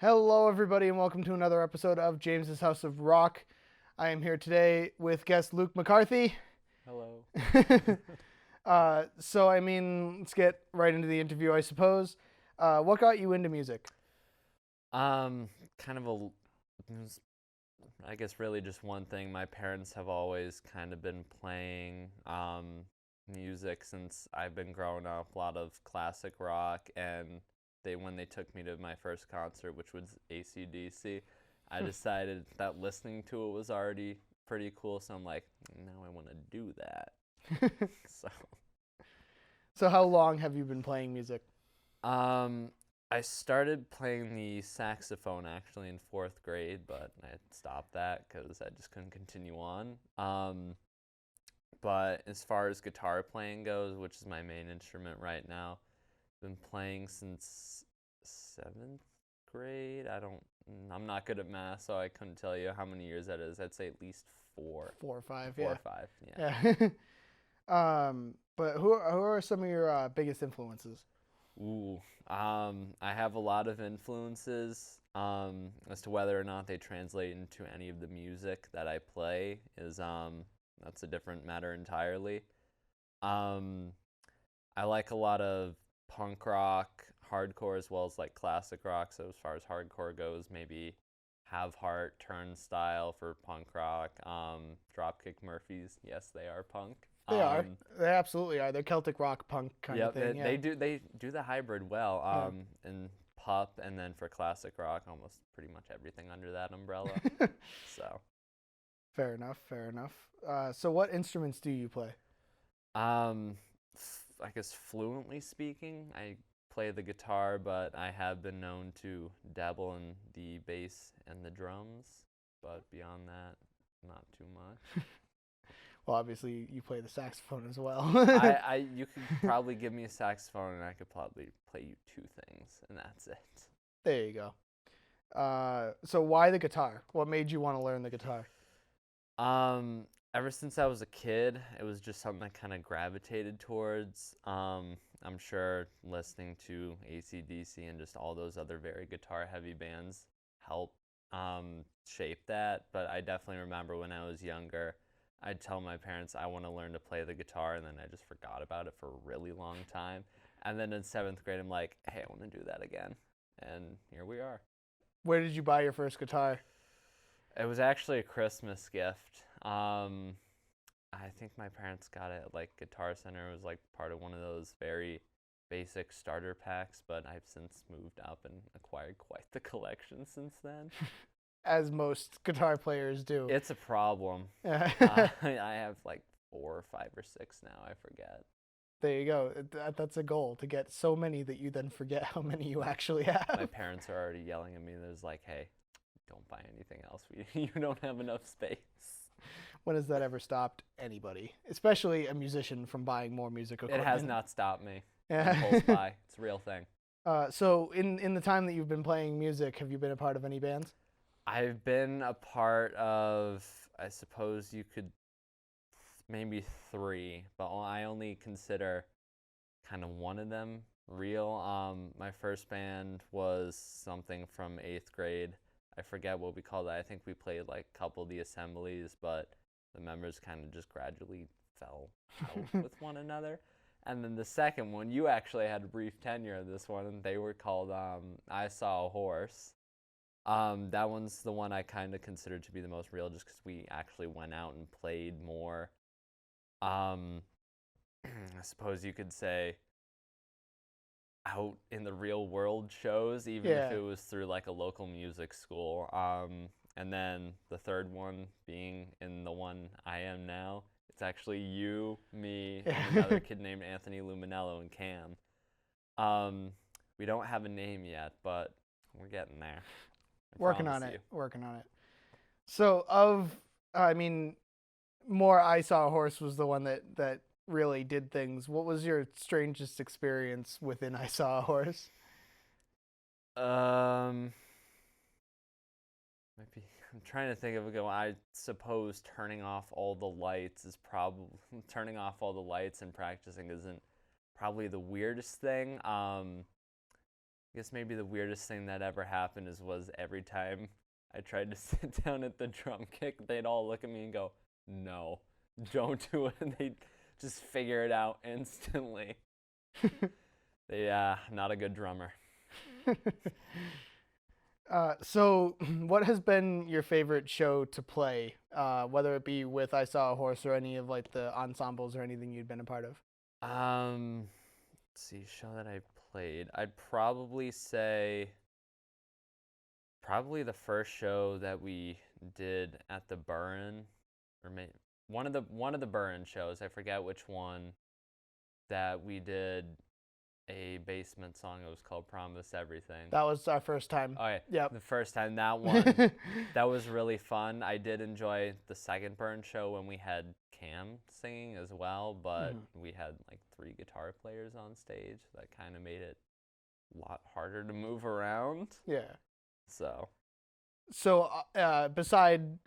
Hello, everybody, and welcome to another episode of James's House of Rock. I am here today with guest Luke McCarthy. Hello. Let's get right into the interview, I suppose. What got you into music? Kind of I guess really just one thing. My parents have always kind of been playing music since I've been growing up, a lot of classic rock, and when they took me to my first concert, which was AC/DC, I decided that listening to it was already pretty cool, so I'm like, now I want to do that. So So, how long have you been playing music? I started playing the saxophone actually in fourth grade, but I stopped that because I just couldn't continue on. But as far as guitar playing goes, which is my main instrument right now, I've been playing since seventh grade. I'm not good at math, so I couldn't tell you how many years that is. I'd say at least four. 4 or 5, Four yeah. or five, yeah. But who are some of your biggest influences? Ooh, I have a lot of influences. As to whether or not they translate into any of the music that I play is that's a different matter entirely. Um, I like a lot of punk rock, hardcore, as well as like classic rock. So as far as hardcore goes, maybe Have Heart, Turnstile for punk rock. Dropkick Murphys, yes, they are punk. They are. They absolutely are. They're Celtic rock punk kind of Yep, thing. they do the hybrid well. And pop, and then for classic rock, almost pretty much everything under that umbrella. So, Fair enough. Fair enough. So, what instruments do you play? I guess fluently speaking, I play the guitar, but I have been known to dabble in the bass and the drums. But beyond that, not too much. Well, obviously, you play the saxophone as well. You could probably give me a saxophone, and I could probably play you two things, and that's it. There you go. So why the guitar? What made you want to learn the guitar? Ever since I was a kid, it was just something I kind of gravitated towards. I'm sure listening to AC/DC and just all those other very guitar-heavy bands helped shape that. But I definitely remember when I was younger, I'd tell my parents I want to learn to play the guitar, and then I just forgot about it for a really long time. And then in seventh grade, I'm like, hey, I want to do that again. And here we are. Where did you buy your first guitar? It was actually a Christmas gift. I think my parents got it at like Guitar Center. It was like part of one of those very basic starter packs, but I've since moved up and acquired quite the collection since then. As most guitar players do. It's a problem. Yeah. I have like 4 or 5 or 6 now. I forget. There you go. That's a goal, to get so many that you then forget how many you actually have. My parents are already yelling at me. There's like, hey, don't buy anything else. You don't have enough space. When has that ever stopped anybody, especially a musician, from buying more music equipment? It has not stopped me. Yeah. Impulse buy. It's a real thing. So in the time that you've been playing music, have you been a part of any bands? I've been a part of, I suppose you could, maybe 3, but I only consider kind of one of them real. My first band was something from 8th grade. I forget what we called it. I think we played like a couple of the assemblies, but the members kind of just gradually fell out with one another. And then the second one, you actually had a brief tenure in this one, and they were called I Saw a Horse. That one's the one I kind of consider to be the most real, just because we actually went out and played more. I suppose you could say out in the real world shows, even if it was through like a local music school. And then the third one being in the one I am now. It's actually you, me, and another kid named Anthony Luminello and Cam. We don't have a name yet, but we're getting there. Working on it. So more I Saw a Horse was the one that really did things. What was your strangest experience within I Saw a Horse? Maybe I'm trying to think of a good one. I suppose turning off all the lights and practicing isn't probably the weirdest thing. guess maybe the weirdest thing that ever happened was every time I tried to sit down at the drum kick, they'd all look at me and go, "No, don't do it." And they just figure it out instantly. Not a good drummer. So, what has been your favorite show to play, whether it be with I Saw a Horse or any of like the ensembles or anything you'd been a part of? Let's see, show that I played. I'd probably say probably the first show that we did at the Burren, or one of the Burren shows. I forget which one that we did a basement song. It was called "Promise Everything." That was our first time. Oh yeah, Yep. the first time, that one, that was really fun. I did enjoy the second Burn show when we had Cam singing as well, but we had like 3 guitar players on stage. That kind of made it a lot harder to move around. Yeah. So beside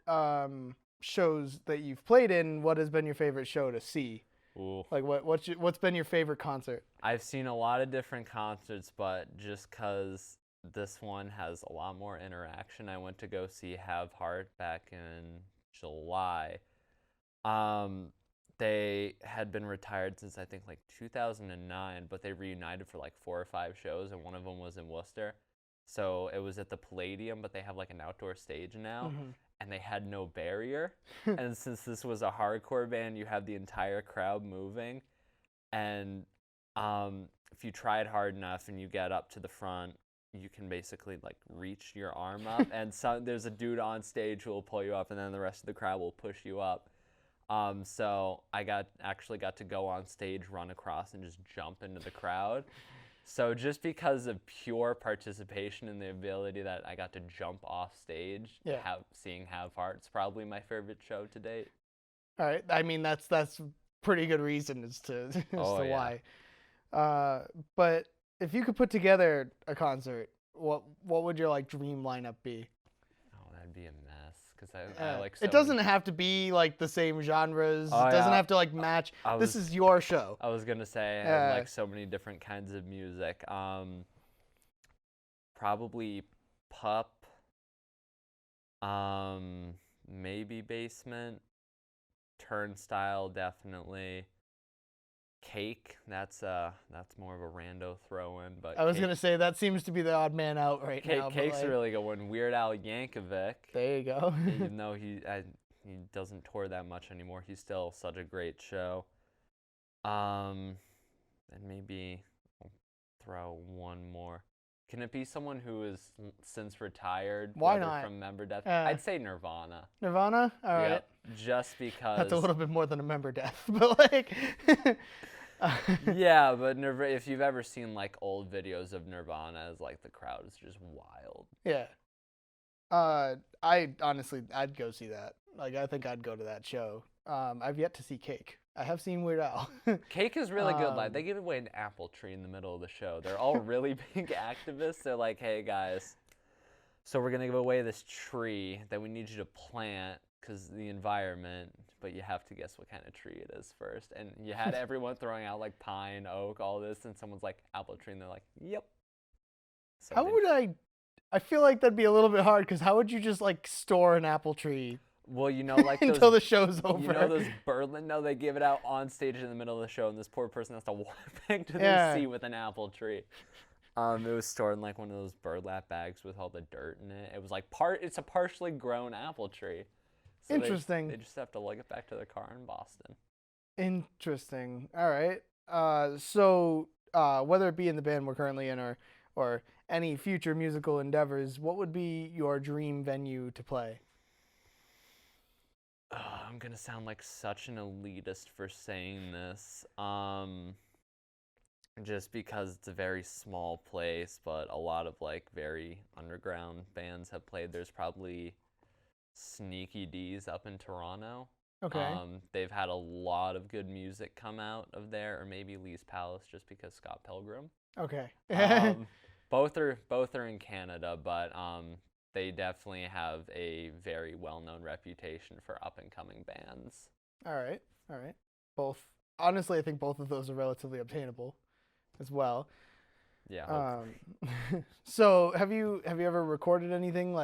shows that you've played in, what has been your favorite show to see? Ooh. Like what's been your favorite concert? I've seen a lot of different concerts, but just because this one has a lot more interaction, I went to go see Have Heart back in July. They had been retired since I think like 2009, but they reunited for like 4 or 5 shows, and one of them was in Worcester. So it was at the Palladium, but they have like an outdoor stage now, and they had no barrier. And since this was a hardcore band, you have the entire crowd moving, and if you try it hard enough and you get up to the front, you can basically like reach your arm up, and there's a dude on stage who will pull you up, and then the rest of the crowd will push you up. So I actually got to go on stage, run across, and just jump into the crowd. So just because of pure participation and the ability that I got to jump off stage, seeing Have Heart's probably my favorite show to date. All right. I mean, that's pretty good reason as to why. But if you could put together a concert, what would your like dream lineup be? Oh, that'd be a mess, because I like. It doesn't have to be like the same genres. Oh, it doesn't have to like match. This is your show. I was gonna say I like so many different kinds of music. Probably Pup. Maybe Basement. Turnstile, definitely. Cake, that's more of a rando throw-in, but I was gonna say that seems to be the odd man out right now. Cake's a really good one. Weird Al Yankovic. There you go. Even though he doesn't tour that much anymore, he's still such a great show. And maybe I'll throw one more. Can it be someone who is since retired? Why not? From Member Death? I'd say Nirvana. Nirvana? All right. Yep, just because. That's a little bit more than a Member Death, but like. Yeah, but if you've ever seen like old videos of Nirvana, it's like the crowd is just wild. Yeah. I'd go see that. Like, I think I'd go to that show. I've yet to see Cake. I have seen Weird Al. Cake is really good live. They give away an apple tree in the middle of the show. They're all really big activists. They're like, "Hey guys, so we're gonna give away this tree that we need you to plant because the environment, but you have to guess what kind of tree it is first." And you had everyone throwing out like pine, oak, all this, and someone's like apple tree, and they're like, "Yep." So how would I feel like that'd be a little bit hard, because how would you just like store an apple tree? Well, you know, like until the show's over. You know those Berlin? No, they give it out on stage in the middle of the show, and this poor person has to walk back to their seat with an apple tree. It was stored in like one of those burlap bags with all the dirt in it. It was like it's a partially grown apple tree. So interesting. They just have to lug it back to their car in Boston. Interesting. All right. So whether it be in the band we're currently in or any future musical endeavors, what would be your dream venue to play? I'm gonna sound like such an elitist for saying this. Just because it's a very small place, but a lot of like very underground bands have played. There's probably Sneaky D's up in Toronto. Okay. They've had a lot of good music come out of there, or maybe Lee's Palace, just because Scott Pilgrim. Okay. Both are in Canada, but they definitely have a very well-known reputation for up-and-coming bands. All right. Both. Honestly, I think both of those are relatively obtainable as well. Yeah. Hopefully. So have you ever recorded anything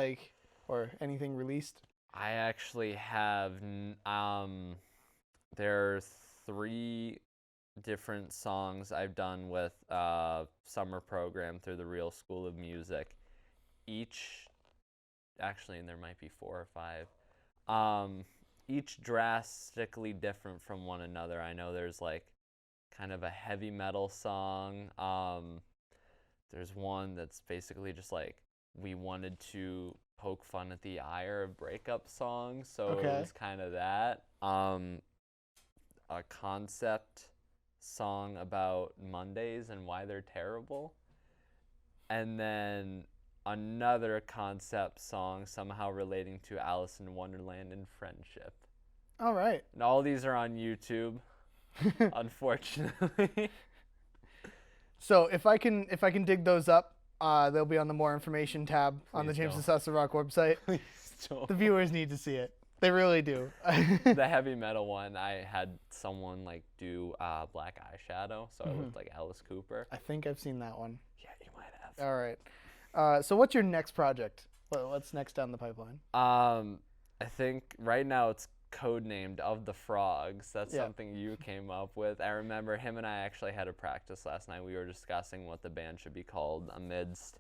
or anything released? I actually have. There are 3 different songs I've done with summer program through the Real School of Music. Each, actually, and there might be 4 or 5. Each drastically different from one another. I know there's like kind of a heavy metal song. There's one that's basically just like we wanted to poke fun at the ire of breakup songs, so it was kind of that. A concept song about Mondays and why they're terrible, and then another concept song somehow relating to Alice in Wonderland and friendship. All right. And all these are on YouTube, unfortunately. So if I can dig those up, they'll be on the more information tab on the James and Sessa Rock website. Please don't. The viewers need to see it. They really do. The heavy metal one, I had someone like do black eyeshadow, so it looked like Alice Cooper. I think I've seen that one. Yeah, you might have. All right. So what's your next project? What's next down the pipeline? I think right now it's codenamed Of the Frogs. That's something you came up with. I remember him and I actually had a practice last night. We were discussing what the band should be called amidst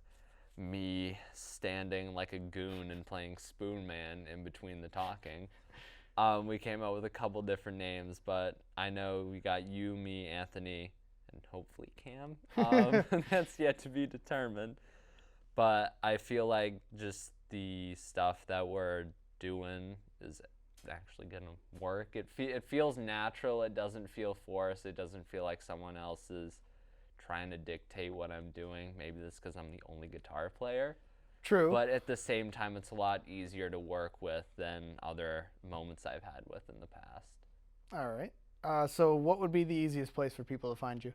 me standing like a goon and playing Spoon Man in between the talking. We came up with a couple different names, but I know we got you, me, Anthony, and hopefully Cam. That's yet to be determined. But I feel like just the stuff that we're doing is actually going to work. It feels natural. It doesn't feel forced. It doesn't feel like someone else is trying to dictate what I'm doing. Maybe that's because I'm the only guitar player. True. But at the same time, it's a lot easier to work with than other moments I've had with in the past. All right. So what would be the easiest place for people to find you?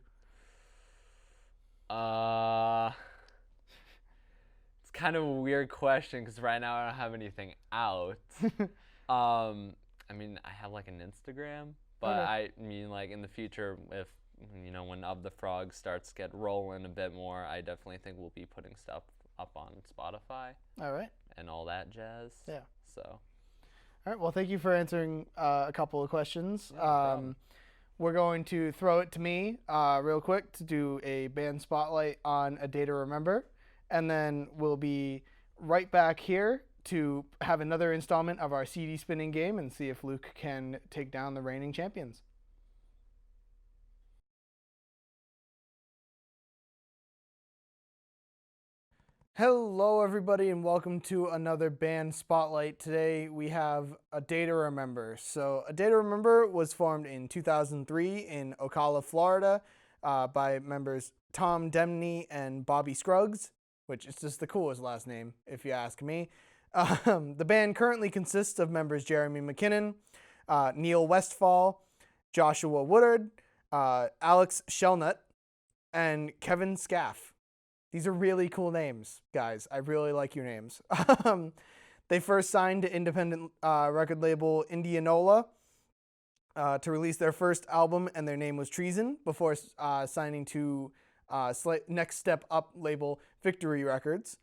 It's kind of a weird question because right now I don't have anything out. I mean, I have like an Instagram, but I mean, like in the future, if when Of the Frogs starts to get rolling a bit more, I definitely think we'll be putting stuff up on Spotify. All right. And all that jazz. Yeah. So. All right. Well, thank you for answering a couple of questions. No we're going to throw it to me real quick to do a band spotlight on A Day to Remember, and then we'll be right back here to have another installment of our CD spinning game and see if Luke can take down the reigning champions. Hello, everybody, and welcome to another band spotlight. Today we have A Day to Remember. So, A Day to Remember was formed in 2003 in Ocala, Florida, by members Tom Demney and Bobby Scruggs, which is just the coolest last name, if you ask me. The band currently consists of members Jeremy McKinnon, Neil Westfall, Joshua Woodard, Alex Shellnut, and Kevin Scaff. These are really cool names, guys. I really like your names. They first signed to independent record label Indianola to release their first album, and their name was Treason, before signing to Next Step Up label Victory Records.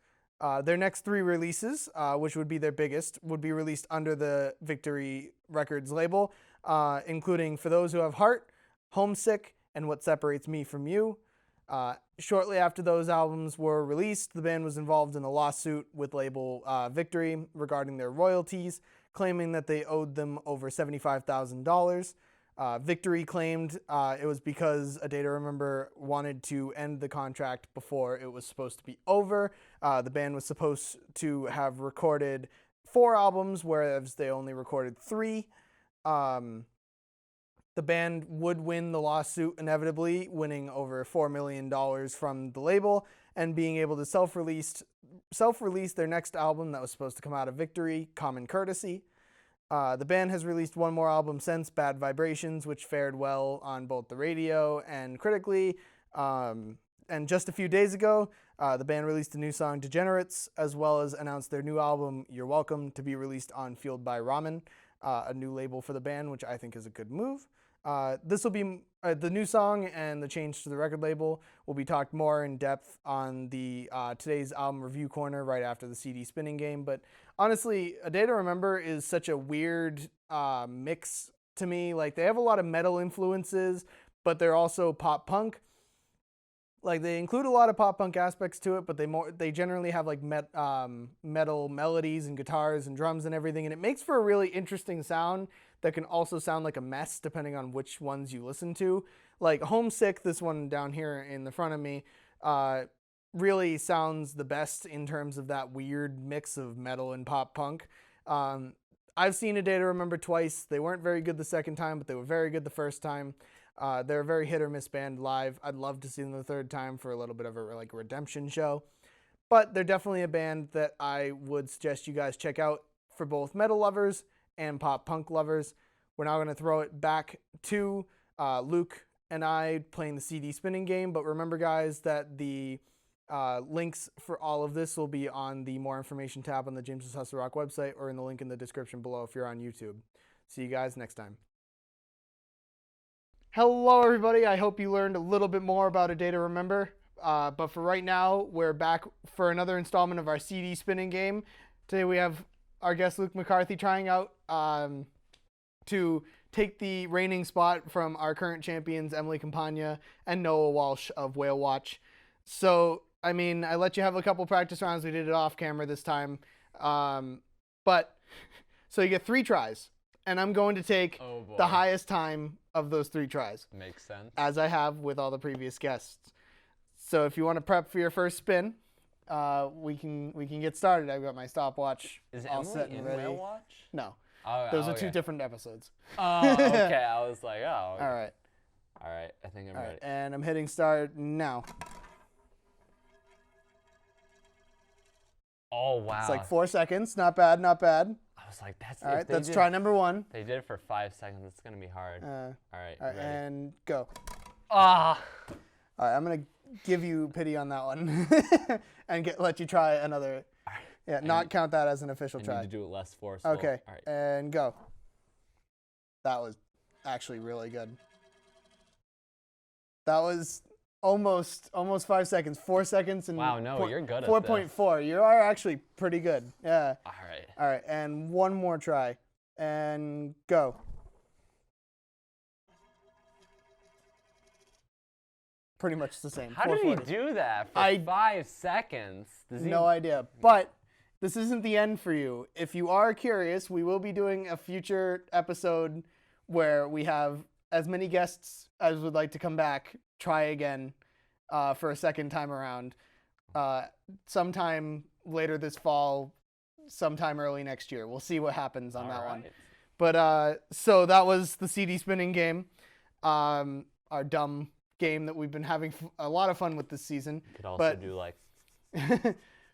Their next 3 releases, which would be their biggest, would be released under the Victory Records label, including For Those Who Have Heart, Homesick, and What Separates Me From You. Shortly after those albums were released, the band was involved in a lawsuit with label Victory regarding their royalties, claiming that they owed them over $75,000. Victory claimed it was because A Day to Remember wanted to end the contract before it was supposed to be over. The band was supposed to have recorded 4 albums, whereas they only recorded 3. The band would win the lawsuit inevitably, winning over $4 million from the label and being able to self-release their next album that was supposed to come out of Victory, Common Courtesy. The band has released 1 more album since, Bad Vibrations, which fared well on both the radio and critically. And just a few days ago, the band released a new song, Degenerates, as well as announced their new album, You're Welcome, to be released on Fueled by Ramen, a new label for the band, which I think is a good move. This will be the new song and the change to the record label will be talked more in depth on the today's album review corner right after the CD spinning game. But honestly, A Day to Remember is such a weird mix to me. Like, they have a lot of metal influences, but they're also pop punk. Like, they include a lot of pop punk aspects to it, but they generally have like metal melodies and guitars and drums and everything, and it makes for a really interesting sound that can also sound like a mess depending on which ones you listen to. Like Homesick, this one down here in the front of me, really sounds the best in terms of that weird mix of metal and pop punk. I've seen A Day to Remember twice. They weren't very good the second time, but they were very good the first time. They're a very hit or miss band live. I'd love to see them the third time for a little bit of a like redemption show. But they're definitely a band that I would suggest you guys check out for both metal lovers and pop punk lovers. We're now going to throw it back to Luke and I playing the CD spinning game. But remember, guys, that the links for all of this will be on the More Information tab on the James Hustle Rock website or in the link in the description below if you're on YouTube. See you guys next time. Hello, everybody. I hope you learned a little bit more about A Day to Remember. But for right now, we're back for another installment of our CD spinning game. Today we have our guest Luke McCarthy trying out to take the reigning spot from our current champions Emily Campagna and Noah Walsh of Whale Watch. So, I mean, I let you have a couple practice rounds. We did it off camera this time. But so you get 3 tries. And I'm going to take the highest time of those 3 tries. Makes sense. As I have with all the previous guests. So if you want to prep for your first spin, we can get started. I've got my stopwatch all Emily set and in ready. Whale Watch? No. Oh, Those are 2 different episodes. Oh, okay. I was like, oh. Okay. All right. All right. I think I'm ready. And I'm hitting start now. Oh, wow. It's like 4 seconds. Not bad, not bad. I was like, that's... All right, let's try number 1. They did it for 5 seconds. It's going to be hard. All right, ready. And go. Ah. All right, I'm going to give you pity on that one and let you try another. Yeah, not count that as an official try. I need to do it less forceful. Okay, all right. And go. That was actually really good. That was almost 5 seconds. 4 seconds and wow, no, you're good at this. 4.4. You are actually pretty good. Yeah. All right. All right, and one more try. And go. Pretty much the same. How did he do that for 5 seconds? No idea. But this isn't the end for you. If you are curious, we will be doing a future episode where we have as many guests as would like to come back, try again for a second time around. Sometime later this fall, sometime early next year. We'll see what happens on that one. But so that was the CD spinning game. Our dumb game that we've been having a lot of fun with this season. You could also do like...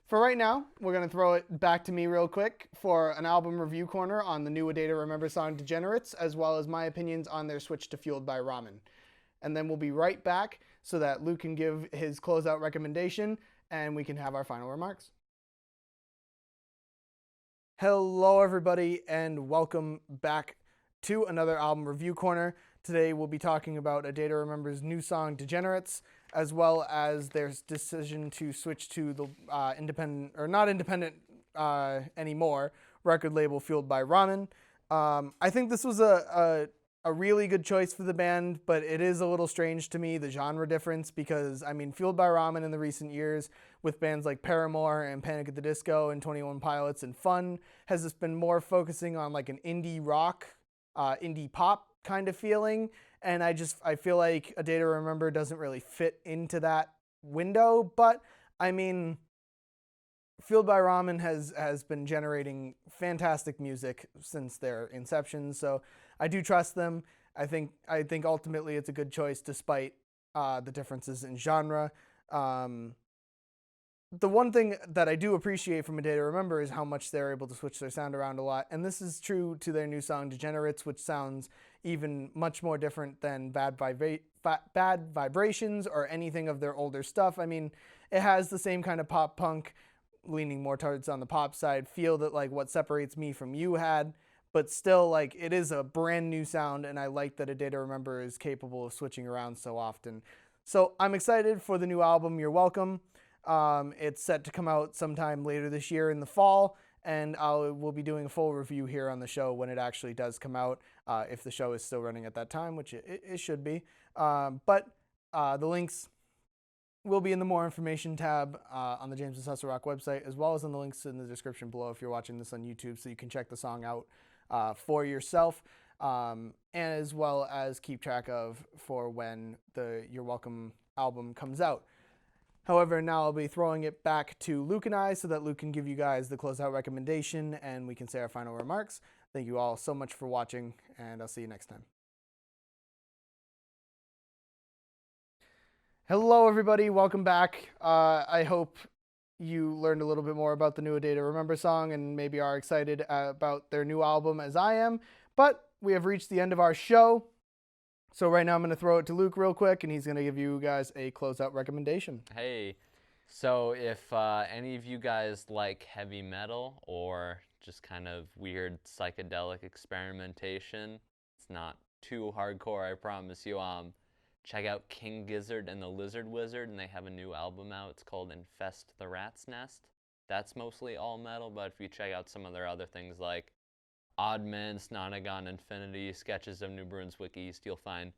For right now, we're going to throw it back to me real quick for an album review corner on the new A Day to Remember song Degenerates, as well as my opinions on their switch to Fueled by Ramen. And then we'll be right back so that Luke can give his closeout recommendation and we can have our final remarks. Hello, everybody, and welcome back to another album review corner. Today we'll be talking about A Day to Remember's new song Degenerates, as well as their decision to switch to the not independent anymore, record label Fueled by Ramen. I think this was a really good choice for the band, but it is a little strange to me, the genre difference, because, I mean, Fueled by Ramen in the recent years with bands like Paramore and Panic at the Disco and 21 Pilots and Fun has just been more focusing on like an indie rock, indie pop kind of feeling. And I feel like A Day to Remember doesn't really fit into that window. But I mean, Fueled by Ramen has been generating fantastic music since their inception. So I do trust them. I think ultimately it's a good choice despite the differences in genre. The one thing that I do appreciate from A Day to Remember is how much they're able to switch their sound around a lot. And this is true to their new song Degenerates, which sounds even much more different than Bad Vibrations or anything of their older stuff. I mean, it has the same kind of pop punk, leaning more towards on the pop side, feel that like What Separates Me From You had. but still, like, it is a brand new sound, and I like that A Day to Remember is capable of switching around so often. So I'm excited for the new album, You're Welcome. It's set to come out sometime later this year in the fall, and we'll be doing a full review here on the show when it actually does come out, if the show is still running at that time, which it should be. But the links will be in the More Information tab on the James and Susser Rock website, as well as in the links in the description below if you're watching this on YouTube, so you can check the song out for yourself, and as well as keep track of for when the You're Welcome album comes out. However, now I'll be throwing it back to Luke and I so that Luke can give you guys the closeout recommendation and we can say our final remarks. Thank you all so much for watching, and I'll see you next time. Hello, everybody. Welcome back. I hope you learned a little bit more about the new A Day to Remember song and maybe are excited about their new album as I am. But we have reached the end of our show. So right now I'm going to throw it to Luke real quick, and he's going to give you guys a closeout recommendation. Hey, so if any of you guys like heavy metal or just kind of weird psychedelic experimentation, it's not too hardcore, I promise you. Check out King Gizzard and the Lizard Wizard, and they have a new album out. It's called Infest the Rat's Nest. That's mostly all metal, but if you check out some of their other things like Oddman, Snonagon Infinity, Sketches of New Brunswick East, you'll find a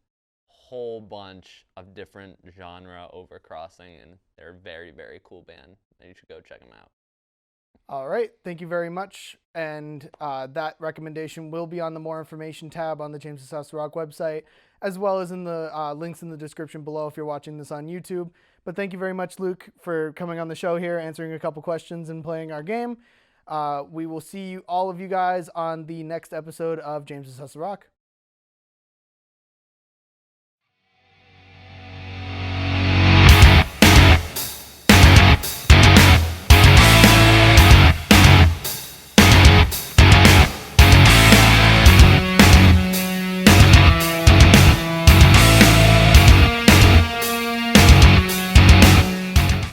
whole bunch of different genre overcrossing, and they're a very, very cool band, and you should go check them out. All right, thank you very much. And that recommendation will be on the More Information tab on the James and Susser Rock website, as well as in the links in the description below if you're watching this on YouTube. But thank you very much, Luke, for coming on the show here, answering a couple questions and playing our game. We will see all of you guys on the next episode of James and Susser Rock.